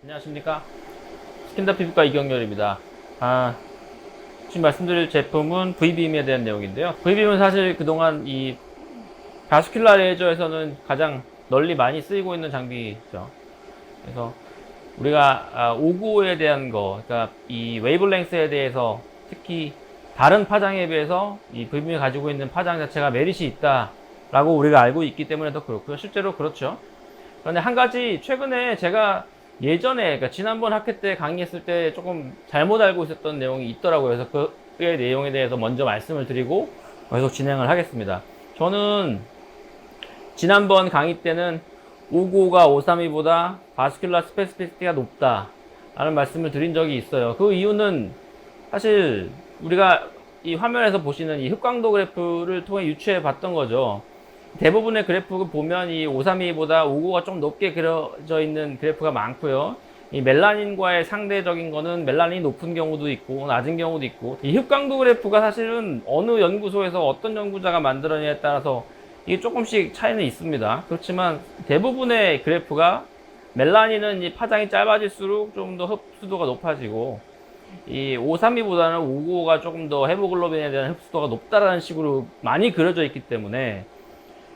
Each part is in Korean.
안녕하십니까. 스킨더 피부과 이경렬입니다. 지금 말씀드릴 제품은 V빔에 대한 내용인데요. V빔은 사실 그동안 이 바스큘라 레이저에서는 가장 널리 많이 쓰이고 있는 장비죠. 그래서 우리가 595에 대한 거, 그러니까 이 웨이블랭스에 대해서 특히 다른 파장에 비해서 이 V빔이 가지고 있는 파장 자체가 메리트이 있다라고 우리가 알고 있기 때문에 더 그렇고요. 실제로 그렇죠. 그런데 한 가지 최근에 제가 예전에, 그러니까 지난번 학회 때 강의했을 때 조금 잘못 알고 있었던 내용이 있더라고요. 그래서 그의 내용에 대해서 먼저 말씀을 드리고 계속 진행을 하겠습니다. 저는 지난번 강의 때는 595가 532보다 바스큘라 스페시피티가 높다 라는 말씀을 드린 적이 있어요. 그 이유는 사실 우리가 이 화면에서 보시는 이 흑광도 그래프를 통해 유추해 봤던 거죠. 대부분의 그래프를 보면 이 532보다 595가 좀 높게 그려져 있는 그래프가 많고요. 이 멜라닌과의 상대적인 거는 멜라닌이 높은 경우도 있고 낮은 경우도 있고, 이 흑광도 그래프가 사실은 어느 연구소에서 어떤 연구자가 만들었냐에 따라서 이게 조금씩 차이는 있습니다. 그렇지만 대부분의 그래프가 멜라닌은 이 파장이 짧아질수록 좀 더 흡수도가 높아지고, 이 532보다는 595가 조금 더 헤모글로빈에 대한 흡수도가 높다라는 식으로 많이 그려져 있기 때문에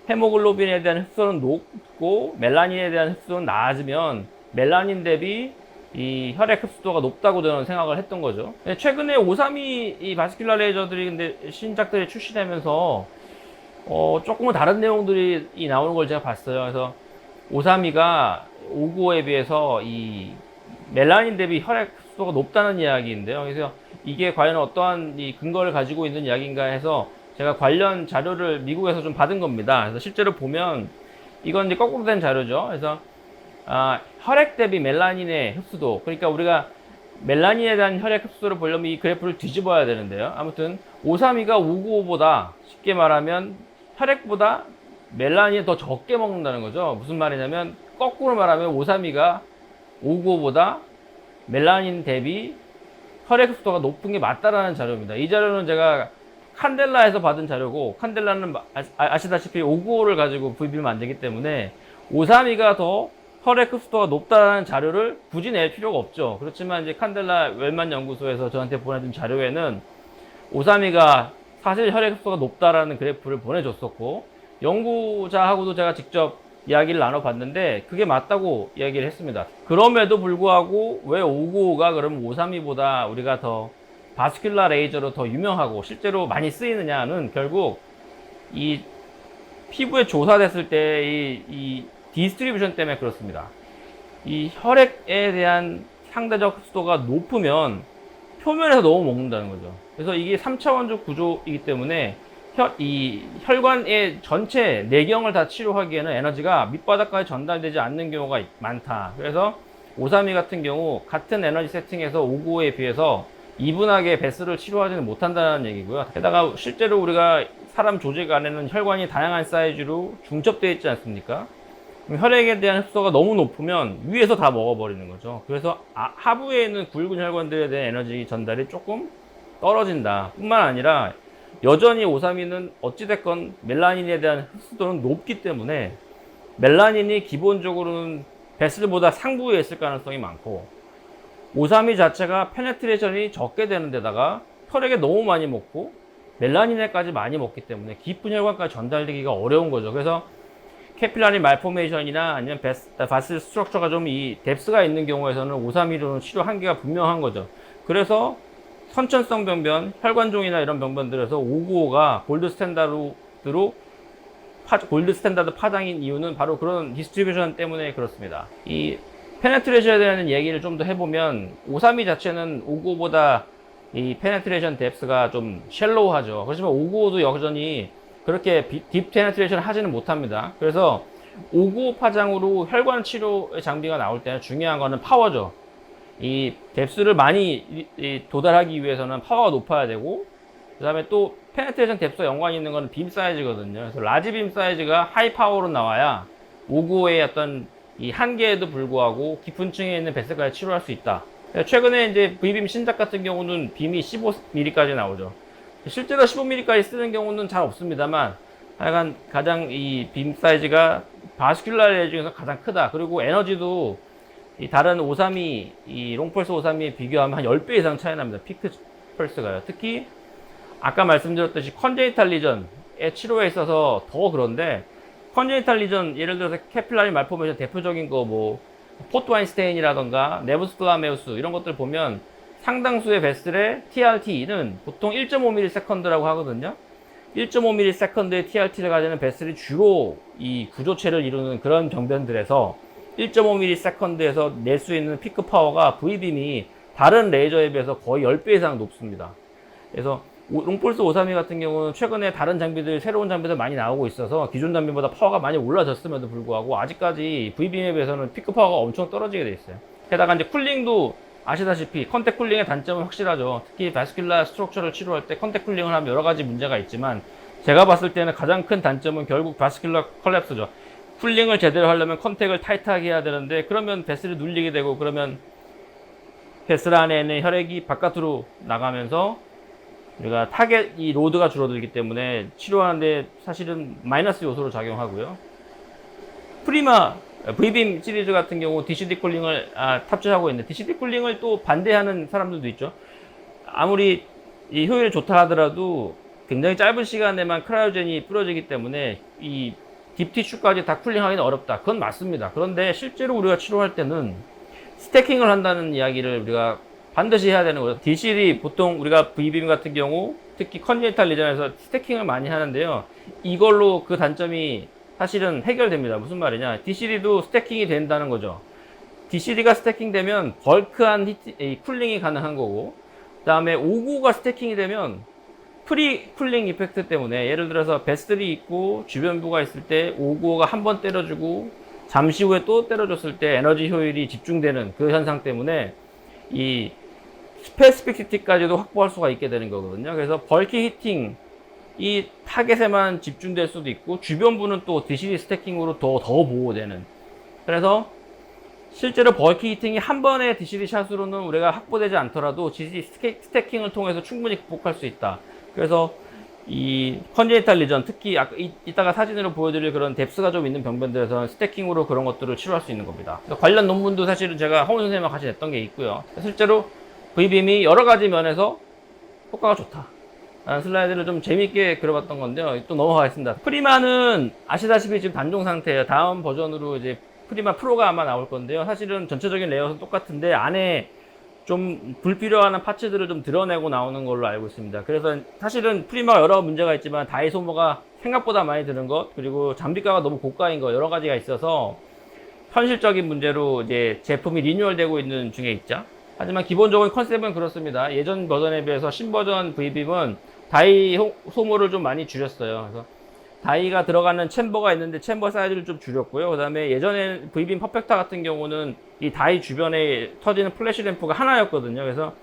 헤모글로빈에 대한 흡수는 높고 멜라닌에 대한 흡수는 낮으면 멜라닌 대비 이 혈액 흡수도가 높다고 저는 생각을 했던 거죠. 최근에 532 이 바스큘라 레이저들이 근데 신작들이 출시되면서 조금은 다른 내용들이 나오는 걸 제가 봤어요. 그래서 532가 595에 비해서 이 멜라닌 대비 혈액 흡수도가 높다는 이야기인데요. 그래서 이게 과연 어떠한 이 근거를 가지고 있는 이야기인가 해서 제가 관련 자료를 미국에서 좀 받은 겁니다. 그래서 실제로 보면 이건 이제 거꾸로 된 자료죠. 그래서 혈액 대비 멜라닌의 흡수도, 그러니까 우리가 멜라닌에 대한 혈액 흡수를 보려면 이 그래프를 뒤집어야 되는데요. 아무튼 532가 595보다 쉽게 말하면 혈액보다 멜라닌이 더 적게 먹는다는 거죠. 무슨 말이냐면 거꾸로 말하면 532가 595보다 멜라닌 대비 혈액 흡수도가 높은 게 맞다라는 자료입니다. 이 자료는 제가 칸델라에서 받은 자료고, 칸델라는 아시다시피 595를 가지고 V빔을 만들기 때문에 532가 더 혈액 흡수도가 높다는 자료를 굳이 낼 필요가 없죠. 그렇지만 이제 칸델라 웰만 연구소에서 저한테 보내준 자료에는 532가 사실 혈액 흡수가 높다라는 그래프를 보내줬었고, 연구자하고도 제가 직접 이야기를 나눠봤는데 그게 맞다고 이야기를 했습니다. 그럼에도 불구하고 왜 595가 그럼 532보다 우리가 더 바스큘라 레이저로 더 유명하고 실제로 많이 쓰이느냐는 결국 이 피부에 조사됐을 때 이 디스트리뷰션 때문에 그렇습니다. 이 혈액에 대한 상대적 흡수도가 높으면 표면에서 너무 먹는다는 거죠. 그래서 이게 3차원적 구조이기 때문에 이 혈관의 전체 내경을 다 치료하기에는 에너지가 밑바닥까지 전달되지 않는 경우가 많다. 그래서 532 같은 경우 같은 에너지 세팅에서 595에 비해서 이분하게 베스를 치료하지는 못한다는 얘기고요. 게다가 실제로 우리가 사람 조직 안에는 혈관이 다양한 사이즈로 중첩되어 있지 않습니까? 혈액에 대한 흡수가 너무 높으면 위에서 다 먹어버리는 거죠. 그래서 하부에 있는 굵은 혈관들에 대한 에너지 전달이 조금 떨어진다 뿐만 아니라 여전히 532는 어찌됐건 멜라닌에 대한 흡수도는 높기 때문에 멜라닌이 기본적으로는 베슬보다 상부에 있을 가능성이 많고, 532 자체가 페네트레이션이 적게 되는 데다가 혈액에 너무 많이 먹고 멜라닌에까지 많이 먹기 때문에 깊은 혈관까지 전달되기가 어려운 거죠. 그래서 캐필라리 말포메이션이나 아니면 바슬 스트럭처가 좀 이 뎁스가 있는 경우에서는 532로는 치료 한계가 분명한 거죠. 그래서 선천성 병변, 혈관종이나 이런 병변들에서 595가 골드 스탠다드 파장인 이유는 바로 그런 디스트리뷰션 때문에 그렇습니다. 이 페네트레이션에 대한 얘기를 좀 더 해보면 532 자체는 595보다 이 페네트레이션 뎁스가 좀 쉘로우하죠. 그렇지만 595도 여전히 그렇게 딥 페네트레이션을 하지는 못합니다. 그래서 595 파장으로 혈관 치료 장비가 나올 때는 중요한 거는 파워죠. 이 뎁스를 많이 도달하기 위해서는 파워가 높아야 되고, 그 다음에 또 페네트레이션 뎁스와 연관이 있는 거는 빔 사이즈거든요. 그래서 라지 빔 사이즈가 하이 파워로 나와야 595의 어떤 이 한계에도 불구하고 깊은 층에 있는 베스까지 치료할 수 있다. 최근에 이제 V빔 신작 같은 경우는 빔이 15mm까지 나오죠. 실제로 15mm까지 쓰는 경우는 잘 없습니다만, 하여간 가장 이 빔 사이즈가 바스큘라 레이저 중에서 가장 크다. 그리고 에너지도 이 다른 532, 이 롱펄스 532에 비교하면 한 10배 이상 차이 납니다. 피크 펄스가요. 특히 아까 말씀드렸듯이 컨제니탈 리전의 치료에 있어서 더 그런데, 컨제니탈 리전, 예를 들어서 캐필라리 말포메이션 대표적인 거 뭐 포트와인스테인이라던가 네브스 플라메우스 이런 것들 보면 상당수의 베슬의 TRT는 보통 1.5ms라고 하거든요. 1.5ms의 TRT를 가지는 베슬이 주로 이 구조체를 이루는 그런 병변들에서 1.5ms에서 낼 수 있는 피크 파워가 V빔이 다른 레이저에 비해서 거의 10배 이상 높습니다. 그래서 롱폴스 532 같은 경우는 최근에 다른 장비들, 새로운 장비들 많이 나오고 있어서 기존 장비보다 파워가 많이 올라졌음에도 불구하고 아직까지 V빔에 비해서는 피크 파워가 엄청 떨어지게 돼 있어요. 게다가 이제 쿨링도 아시다시피 컨택 쿨링의 단점은 확실하죠. 특히 바스큘라 스트럭처를 치료할 때 컨택 쿨링을 하면 여러 가지 문제가 있지만, 제가 봤을 때는 가장 큰 단점은 결국 바스큘라 컬랩스죠. 쿨링을 제대로 하려면 컨택을 타이트하게 해야 되는데, 그러면 베슬이 눌리게 되고, 그러면 베슬 안에 있는 혈액이 바깥으로 나가면서 우리가 타겟, 이 로드가 줄어들기 때문에 치료하는데 사실은 마이너스 요소로 작용하고요. 프리마 V빔 시리즈 같은 경우 DCD 쿨링을 탑재하고 있는데, DCD 쿨링을 또 반대하는 사람들도 있죠. 아무리 이 효율이 좋다 하더라도 굉장히 짧은 시간에만 크라이오젠이 뿌려지기 때문에 이 딥티슈까지 다 쿨링하기는 어렵다. 그건 맞습니다. 그런데 실제로 우리가 치료할 때는 스태킹을 한다는 이야기를 우리가 반드시 해야 되는 거죠. DCD 보통 우리가 V빔 같은 경우 특히 컨제니탈 리전에서 스태킹을 많이 하는데요. 이걸로 그 단점이 사실은 해결됩니다. 무슨 말이냐? DCD도 스태킹이 된다는 거죠. DCD가 스태킹 되면 벌크한 쿨링이 가능한 거고, 그 다음에 5구가 스태킹이 되면 프리 쿨링 이펙트 때문에, 예를 들어서 베슬이 있고 주변부가 있을 때 5구가 한 번 때려주고 잠시 후에 또 때려줬을 때 에너지 효율이 집중되는 그 현상 때문에 이 스페시피시티까지도 확보할 수가 있게 되는 거거든요. 그래서 벌키 히팅, 이 타겟에만 집중될 수도 있고 주변부는 또 DCD 스태킹으로 더 보호되는, 그래서 실제로 벌키 히팅이 한 번의 DCD 샷으로는 우리가 확보되지 않더라도 DCD 스태킹을 통해서 충분히 극복할 수 있다. 그래서 이 컨제니탈 리전, 특히 이따가 사진으로 보여드릴 그런 뎁스가 좀 있는 병변들에서는 스태킹으로 그런 것들을 치료할 수 있는 겁니다. 관련 논문도 사실은 제가 허훈 선생님과 같이 냈던 게 있고요. 실제로 V빔이 여러 가지 면에서 효과가 좋다 라는 슬라이드를 좀 재밌게 그려봤던 건데요. 또 넘어가겠습니다. 프리마는 아시다시피 지금 단종 상태예요. 다음 버전으로 이제 프리마 프로가 아마 나올 건데요. 사실은 전체적인 레이아웃은 똑같은데 안에 좀 불필요한 파츠들을 좀 드러내고 나오는 걸로 알고 있습니다. 그래서 사실은 프리마가 여러 문제가 있지만 다이 소모가 생각보다 많이 드는 것, 그리고 장비가가 너무 고가인 것, 여러 가지가 있어서 현실적인 문제로 이제 제품이 리뉴얼되고 있는 중에 있죠. 하지만 기본적인 컨셉은 그렇습니다. 예전 버전에 비해서 신버전 V빔은 다이 소모를 좀 많이 줄였어요. 그래서 다이가 들어가는 챔버가 있는데 챔버 사이즈를 좀 줄였고요. 그 다음에 예전에 V빔 퍼펙터 같은 경우는 이 다이 주변에 터지는 플래시 램프가 하나였거든요. 그래서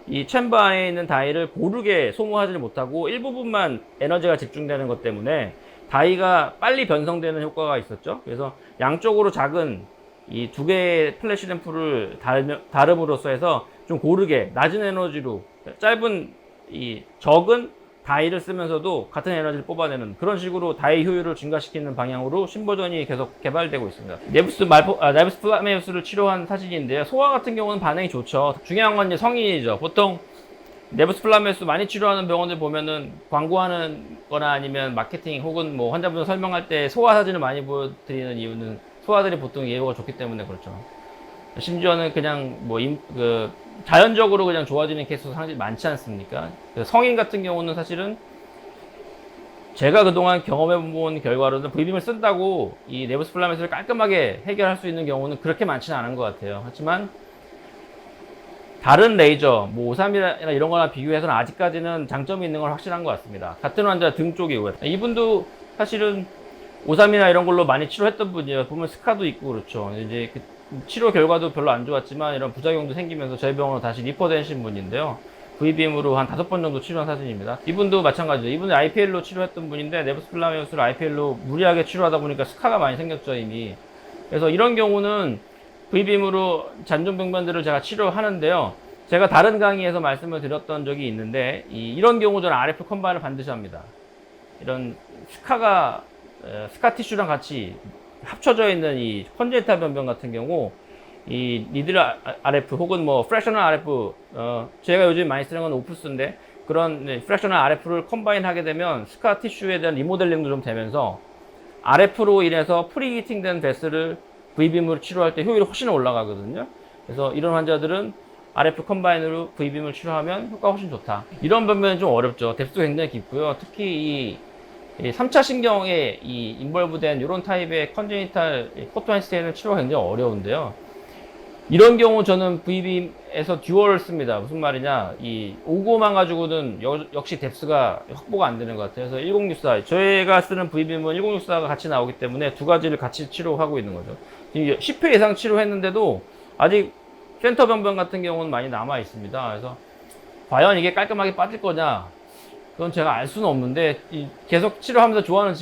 이 챔버 안에 있는 다이를 고르게 소모하지 못하고 일부분만 에너지가 집중되는 것 때문에 다이가 빨리 변성되는 효과가 있었죠. 그래서 양쪽으로 작은 이 두 개의 플래시 램프를 다름으로써 해서 좀 고르게 낮은 에너지로 짧은 이 적은 다이를 쓰면서도 같은 에너지를 뽑아내는 그런 식으로 다이 효율을 증가시키는 방향으로 신버전이 계속 개발되고 있습니다. 네브스 플라메우스를 치료한 사진인데요. 소아 같은 경우는 반응이 좋죠. 중요한 건 이제 성인이죠. 보통 네브스 플라메우스 많이 치료하는 병원들 보면은 광고하는 거나 아니면 마케팅 혹은 뭐 환자분들 설명할 때 소아 사진을 많이 보여드리는 이유는 소아들이 보통 예후가 좋기 때문에 그렇죠. 심지어는 그냥 뭐 자연적으로 그냥 좋아지는 케이스도 상당히 많지 않습니까? 성인 같은 경우는 사실은 제가 그동안 경험해본 결과로는 V빔을 쓴다고 이 네브스 플라메우스를 깔끔하게 해결할 수 있는 경우는 그렇게 많지는 않은 것 같아요. 하지만 다른 레이저, 뭐 532나 이런 거나 비교해서는 아직까지는 장점이 있는 건 확실한 것 같습니다. 같은 환자 등 쪽이고요. 이분도 사실은 532나 이런 걸로 많이 치료했던 분이에요. 보면 스카도 있고 그렇죠. 이제 그 치료 결과도 별로 안 좋았지만 이런 부작용도 생기면서 저희 병원으로 다시 리퍼되신 분인데요. V빔으로 한 5번 정도 치료한 사진입니다. 이분도 마찬가지죠. 이분은 IPL로 치료했던 분인데 네브스 플라메우스를 IPL로 무리하게 치료하다 보니까 스카가 많이 생겼죠, 이미. 그래서 이런 경우는 V빔으로 잔존병변들을 제가 치료하는데요. 제가 다른 강의에서 말씀을 드렸던 적이 있는데 이런 경우 저는 RF 컴바인을 반드시 합니다. 이런 스카 티슈랑 같이 합쳐져 있는 이 컨제니탈 변변 같은 경우 이 니들 RF 혹은 뭐 프랙셔널 RF, 제가 요즘 많이 쓰는 건 오프스인데 그런 프랙셔널 RF를 컴바인 하게 되면 스카 티슈에 대한 리모델링도 좀 되면서 RF로 인해서 프리히팅된 베스를 V빔으로 치료할 때 효율이 훨씬 올라가거든요. 그래서 이런 환자들은 RF 컴바인으로 V빔을 치료하면 효과가 훨씬 좋다. 이런 변면은 좀 어렵죠. 뎁스도 굉장히 깊고요. 특히 이 3차 신경에 이 인벌브된 이런 타입의 컨제니탈 코토안스테인은 치료가 굉장히 어려운데요. 이런 경우 저는 V빔에서 듀얼을 씁니다. 무슨 말이냐, 이 595만 가지고는 역시 뎁스가 확보가 안 되는 것 같아요. 그래서 1064, 저희가 쓰는 V빔은 1064가 같이 나오기 때문에 두 가지를 같이 치료하고 있는 거죠. 10회 이상 치료했는데도 아직 센터 변변 같은 경우는 많이 남아 있습니다. 그래서 과연 이게 깔끔하게 빠질 거냐, 그건 제가 알 수는 없는데 계속 치료하면서 좋아하는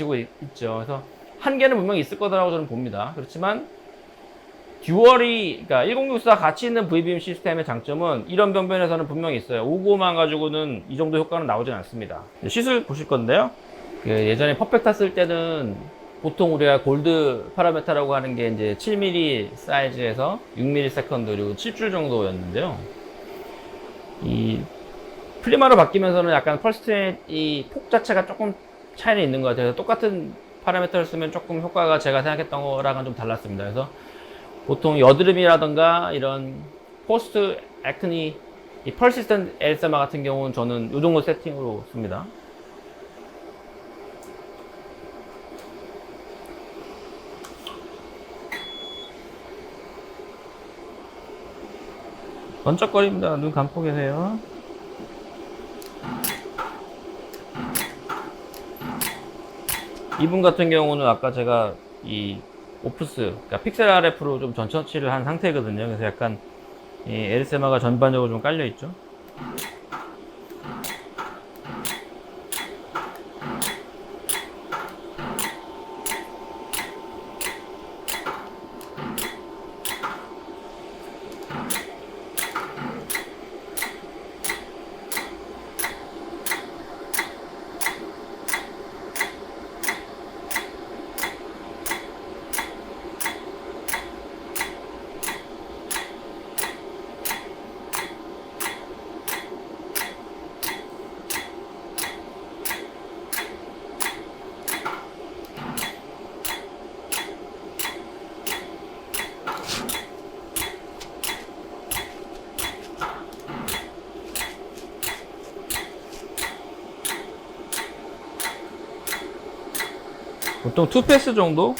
있죠. 그래서 한계는 분명히 있을 거라고 저는 봅니다. 그렇지만 듀얼이, 그러니까 1064 같이 있는 V빔 시스템의 장점은 이런 변변에서는 분명히 있어요. 595만 가지고는 이 정도 효과는 나오진 않습니다. 시술 보실 건데요. 예전에 퍼펙타 쓸 때는 보통 우리가 골드 파라메타라고 하는 게 이제 7mm 사이즈에서 6mm 세컨드 그리고 7줄 정도였는데요. 이 플리마로 바뀌면서는 약간 펄스 트레이 폭 자체가 조금 차이는 있는 것 같아요. 똑같은 파라메터를 쓰면 조금 효과가 제가 생각했던 거랑은 좀 달랐습니다. 그래서 보통 여드름이라던가 이런 포스트 액트니 이 펄시스턴트 엘세마 같은 경우는 저는 이 정도 세팅으로 씁니다. 번쩍거립니다. 눈 감고 계세요. 이분 같은 경우는 아까 제가 이 오프스, 그러니까 픽셀 RF로 좀 전처치를 한 상태거든요. 그래서 약간 이 에르세마가 전반적으로 좀 깔려 있죠. 보통 2패스 정도?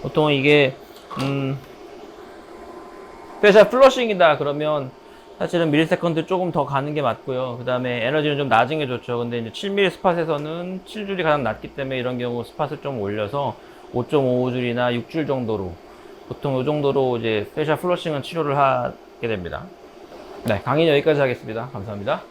보통 이게 페셜 플러싱이다 그러면 사실은 밀리세컨드 조금 더 가는 게 맞고요. 그 다음에 에너지는 좀 낮은 게 좋죠. 근데 이제 7mm 스팟에서는 7줄이 가장 낮기 때문에 이런 경우 스팟을 좀 올려서 5.55줄이나 6줄 정도로, 보통 이 정도로 이제 페셜 플러싱은 치료를 하게 됩니다. 네, 강의는 여기까지 하겠습니다. 감사합니다.